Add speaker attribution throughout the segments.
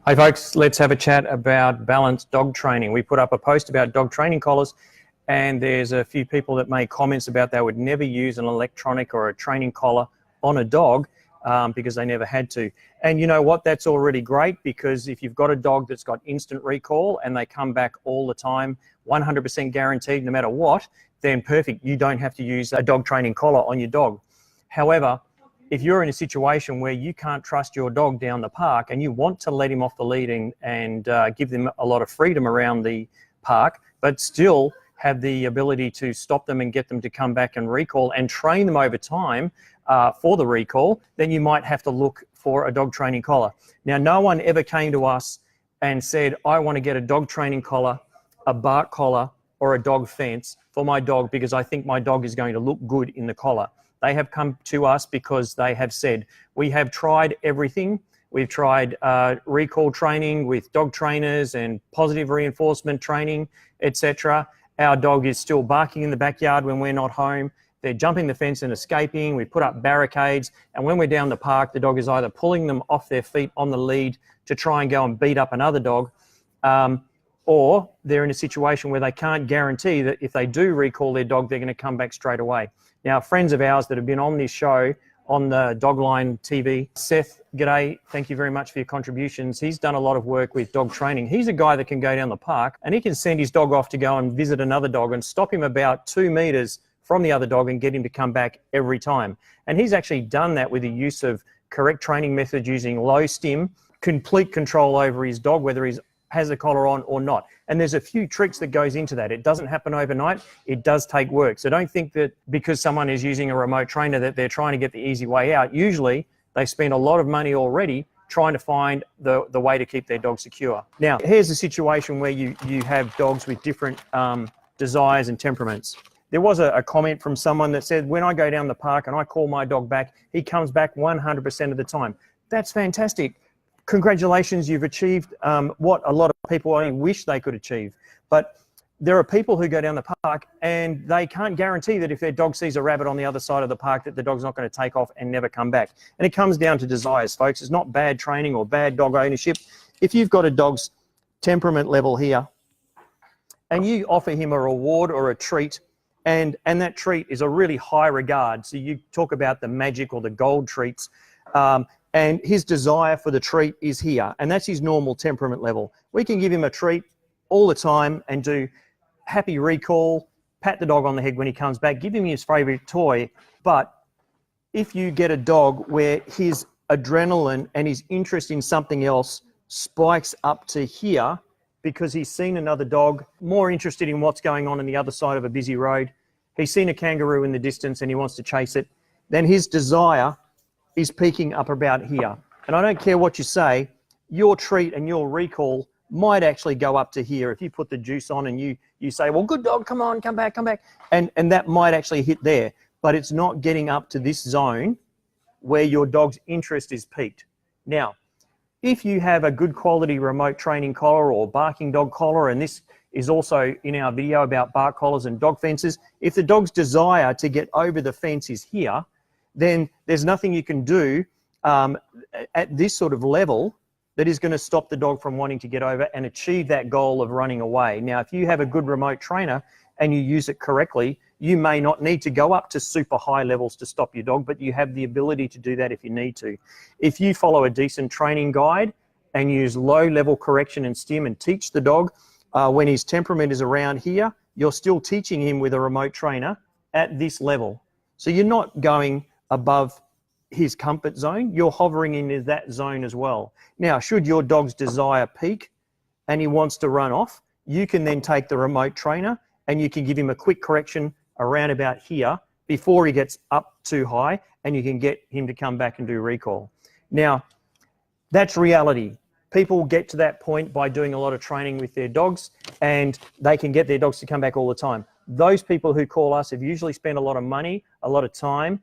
Speaker 1: Hi folks, let's have a chat about balanced dog training. We put up a post about dog training collars and there's a few people that made comments about they would never use an electronic or a training collar on a dog because they never had to. And you know what, that's already great, because if you've got a dog that's got instant recall and they come back all the time, 100% guaranteed no matter what, then perfect, you don't have to use a dog training collar on your dog. However, if you're in a situation where you can't trust your dog down the park and you want to let him off the lead and give them a lot of freedom around the park, but still have the ability to stop them and get them to come back and recall and train them over time for the recall, then you might have to look for a dog training collar. Now, no one ever came to us and said, I want to get a dog training collar, a bark collar, or a dog fence for my dog because I think my dog is going to look good in the collar. They have come to us because they have said, we have tried everything. We've tried recall training with dog trainers and positive reinforcement training, etc. Our dog is still barking in the backyard when we're not home. They're jumping the fence and escaping. We put up barricades. And when we're down the park, the dog is either pulling them off their feet on the lead to try and go and beat up another dog, or they're in a situation where they can't guarantee that if they do recall their dog, they're going to come back straight away. Now, friends of ours that have been on this show on the Dogline TV, Seth, g'day, thank you very much for your contributions. He's done a lot of work with dog training. He's a guy that can go down the park and he can send his dog off to go and visit another dog and stop him about 2 meters from the other dog and get him to come back every time. And he's actually done that with the use of correct training methods using low stim, complete control over his dog, whether he's has a collar on or not. And there's a few tricks that goes into that. It doesn't happen overnight. It does take work. So don't think that because someone is using a remote trainer that they're trying to get the easy way out. Usually they spend a lot of money already trying to find the way to keep their dog secure. Now, here's a situation where you have dogs with different desires and temperaments. There was a comment from someone that said, when I go down the park and I call my dog back, he comes back 100% of the time. That's fantastic. Congratulations, you've achieved what a lot of people only wish they could achieve. But there are people who go down the park and they can't guarantee that if their dog sees a rabbit on the other side of the park that the dog's not going to take off and never come back. And it comes down to desires, folks. It's not bad training or bad dog ownership. If you've got a dog's temperament level here and you offer him a reward or a treat, and that treat is a really high regard, so you talk about the magic or the gold treats, and his desire for the treat is here, and that's his normal temperament level. We can give him a treat all the time and do happy recall, pat the dog on the head when he comes back, give him his favorite toy. But if you get a dog where his adrenaline and his interest in something else spikes up to here because he's seen another dog, more interested in what's going on the other side of a busy road, he's seen a kangaroo in the distance and he wants to chase it, then his desire is peaking up about here. And I don't care what you say, your treat and your recall might actually go up to here. If you put the juice on and you say, well, good dog, come on, come back. And that might actually hit there, but it's not getting up to this zone where your dog's interest is peaked. Now, if you have a good quality remote training collar or barking dog collar, and this is also in our video about bark collars and dog fences, if the dog's desire to get over the fence is here, then there's nothing you can do at this sort of level that is going to stop the dog from wanting to get over and achieve that goal of running away. Now, if you have a good remote trainer and you use it correctly, you may not need to go up to super high levels to stop your dog, but you have the ability to do that if you need to. If you follow a decent training guide and use low level correction and stim and teach the dog when his temperament is around here, you're still teaching him with a remote trainer at this level. So you're not going above his comfort zone, you're hovering in that zone as well. Now, should your dog's desire peak and he wants to run off, you can then take the remote trainer and you can give him a quick correction around about here before he gets up too high, and you can get him to come back and do recall. Now, that's reality. People get to that point by doing a lot of training with their dogs, and they can get their dogs to come back all the time. Those people who call us have usually spent a lot of money, a lot of time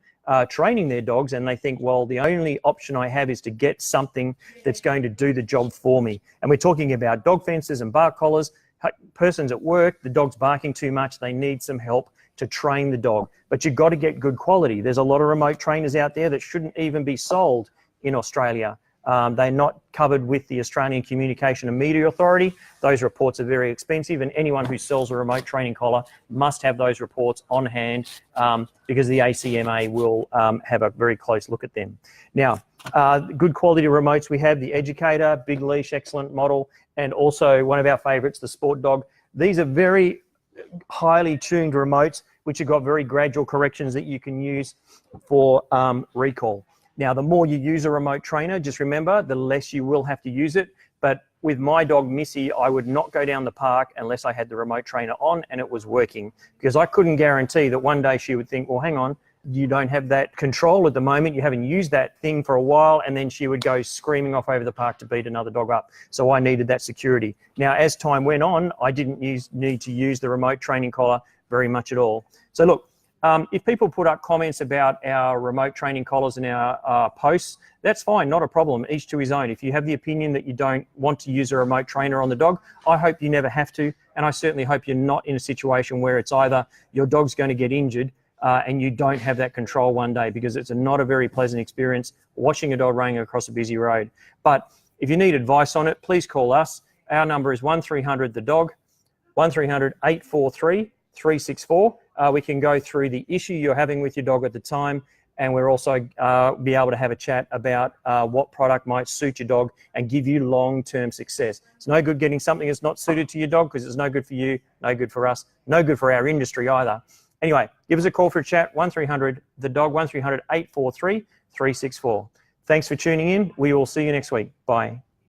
Speaker 1: training their dogs, and they think, well, the only option I have is to get something that's going to do the job for me. And we're talking about dog fences and bark collars. Persons at work, the dog's barking too much, they need some help to train the dog. But you've got to get good quality. There's a lot of remote trainers out there that shouldn't even be sold in Australia. They're not covered with the Australian Communication and Media Authority. Those reports are very expensive, and anyone who sells a remote training collar must have those reports on hand because the ACMA will have a very close look at them. Now, good quality remotes we have, the Educator, Big Leash, excellent model, and also one of our favourites, the Sport Dog. These are very highly tuned remotes which have got very gradual corrections that you can use for recall. Now, the more you use a remote trainer, just remember, the less you will have to use it. But with my dog, Missy, I would not go down the park unless I had the remote trainer on and it was working, because I couldn't guarantee that one day she would think, well, hang on, you don't have that control at the moment, you haven't used that thing for a while, and then she would go screaming off over the park to beat another dog up. So I needed that security. Now, as time went on, I didn't need to use the remote training collar very much at all. So look, if people put up comments about our remote training collars in our posts, that's fine, not a problem, each to his own. If you have the opinion that you don't want to use a remote trainer on the dog, I hope you never have to, and I certainly hope you're not in a situation where it's either your dog's going to get injured and you don't have that control one day, because it's not a very pleasant experience watching a dog running across a busy road. But if you need advice on it, please call us. Our number is 1300-THE-DOG, 1300-843-364. We can go through the issue you're having with your dog at the time, and we're also be able to have a chat about what product might suit your dog and give you long-term success. It's no good getting something that's not suited to your dog, because it's no good for you, no good for us, no good for our industry either. Anyway, give us a call for a chat, 1300-THE-DOG, 1300-843-364. Thanks for tuning in. We will see you next week. Bye.